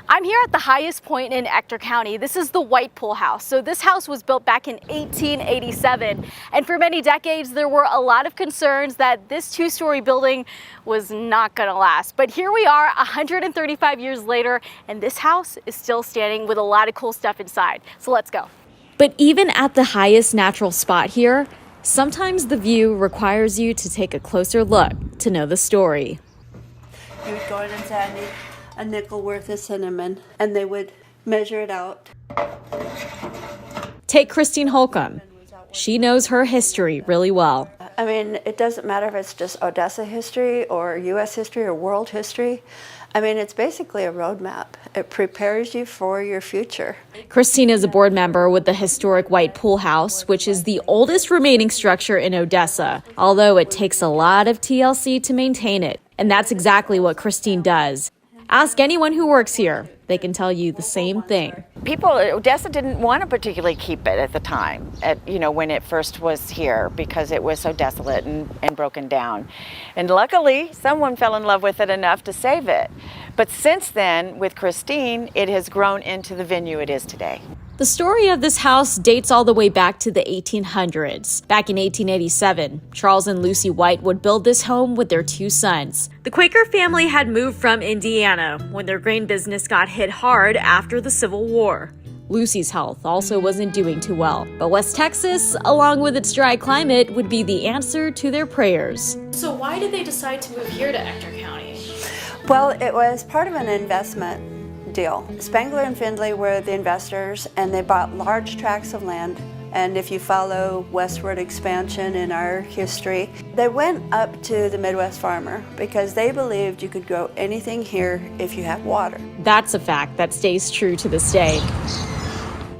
I'm here at the highest point in Ector County. This is the White Pool House. So this house was built back in 1887. And for many decades, there were a lot of concerns that this two-story building was not gonna last. But here we are 135 years later, and this house is still standing with a lot of cool stuff inside. So let's go. But even at the highest natural spot here, sometimes the view requires you to take a closer look to know the story. You would go in and say, I need a nickel worth of cinnamon, and they would measure it out. Take Christine Holcomb. She knows her history really well. I mean, it doesn't matter if it's just Odessa history or U.S. history or world history. I mean, it's basically a roadmap. It prepares you for your future. Christine is a board member with the historic White Pool House, which is the oldest remaining structure in Odessa, although it takes a lot of TLC to maintain it. And that's exactly what Christine does. Ask anyone who works here. They can tell you the same thing. People, Odessa didn't want to particularly keep it at the time, when it first was here, because it was so desolate and broken down. And luckily, someone fell in love with it enough to save it. But since then, with Christine, it has grown into the venue it is today. The story of this house dates all the way back to the 1800s. Back in 1887, Charles and Lucy White would build this home with their two sons. The Quaker family had moved from Indiana when their grain business got hit hard after the Civil War. Lucy's health also wasn't doing too well, but West Texas, along with its dry climate, would be the answer to their prayers. So why did they decide to move here to Ector County? Well, it was part of an investment deal. Spangler and Findlay were the investors, and they bought large tracts of land. And if you follow westward expansion in our history, they went up to the Midwest farmer because they believed you could grow anything here if you had water. That's a fact that stays true to this day.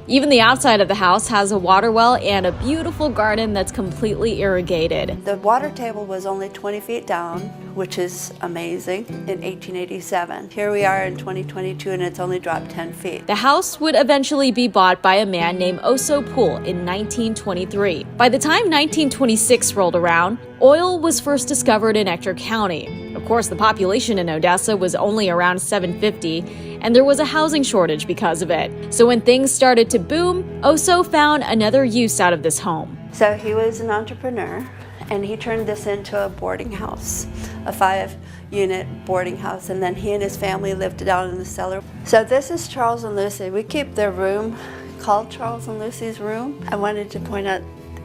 Even the outside of the house has a water well and a beautiful garden that's completely irrigated. The water table was only 20 feet down, which is amazing, in 1887. Here we are in 2022 and it's only dropped 10 feet. The house would eventually be bought by a man named Oso Poole in 1923. By the time 1926 rolled around, oil was first discovered in Ector County. Of course, the population in Odessa was only around 750, and there was a housing shortage because of it. So when things started to boom, Oso found another use out of this home. So he was an entrepreneur, and he turned this into a boarding house, a 5-unit boarding house, and then he and his family lived down in the cellar. So this is Charles and Lucy. We keep their room called Charles and Lucy's room. I wanted to point out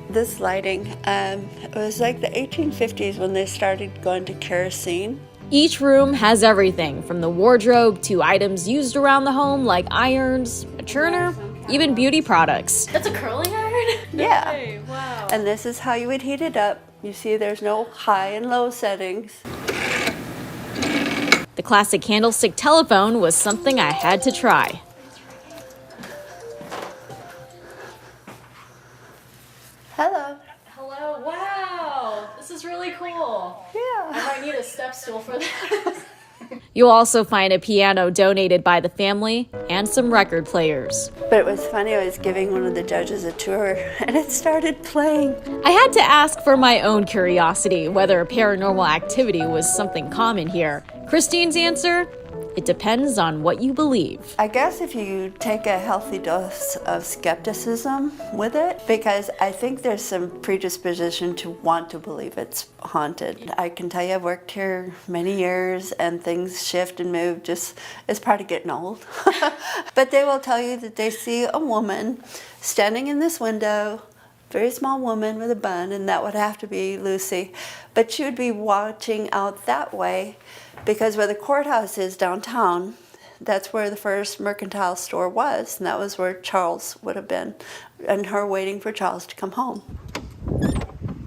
this lighting. It was like the 1850s when they started going to kerosene. Each room has everything from the wardrobe to items used around the home like irons, a churner, even beauty products. That's a curling iron? Yeah. Hey, wow. And this is how you would heat it up. You see there's no high and low settings. The classic candlestick telephone was something I had to try. Hello. Hello, wow, this is really cool. Yeah. I might need a step stool for this. You'll also find a piano donated by the family and some record players. But it was funny, I was giving one of the judges a tour and it started playing. I had to ask for my own curiosity whether paranormal activity was something common here. Christine's answer? It depends on what you believe. I guess if you take a healthy dose of skepticism with it, because I think there's some predisposition to want to believe it's haunted. I can tell you I've worked here many years and things shift and move just as part of getting old. But they will tell you that they see a woman standing in this window, very small woman with a bun, and that would have to be Lucy. But she would be watching out that way because where the courthouse is downtown, that's where the first mercantile store was, and that was where Charles would have been, and her waiting for Charles to come home.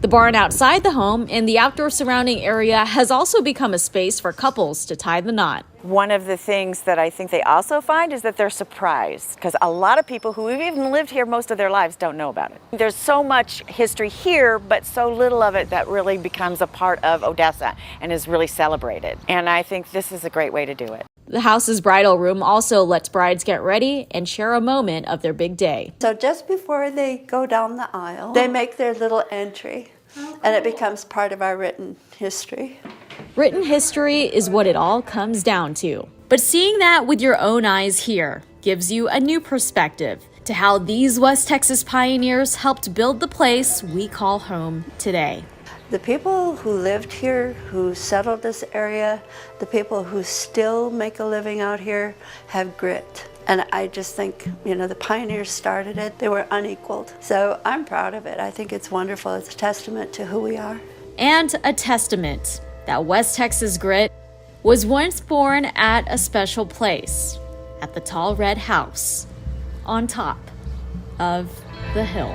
The barn outside the home and the outdoor surrounding area has also become a space for couples to tie the knot. One of the things that I think they also find is that they're surprised, because a lot of people who have even lived here most of their lives don't know about it. There's so much history here, but so little of it that really becomes a part of Odessa and is really celebrated. And I think this is a great way to do it. The house's bridal room also lets brides get ready and share a moment of their big day. So just before they go down the aisle, they make their little entry, and it becomes part of our written history. Written history is what it all comes down to. But seeing that with your own eyes here gives you a new perspective to how these West Texas pioneers helped build the place we call home today. The people who lived here, who settled this area, the people who still make a living out here have grit. And I just think, the pioneers started it. They were unequaled. So I'm proud of it. I think it's wonderful. It's a testament to who we are. And a testament that West Texas grit was once born at a special place, at the tall red house on top of the hill.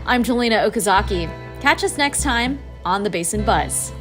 I'm Jelena Okazaki. Catch us next time on the Basin Buzz.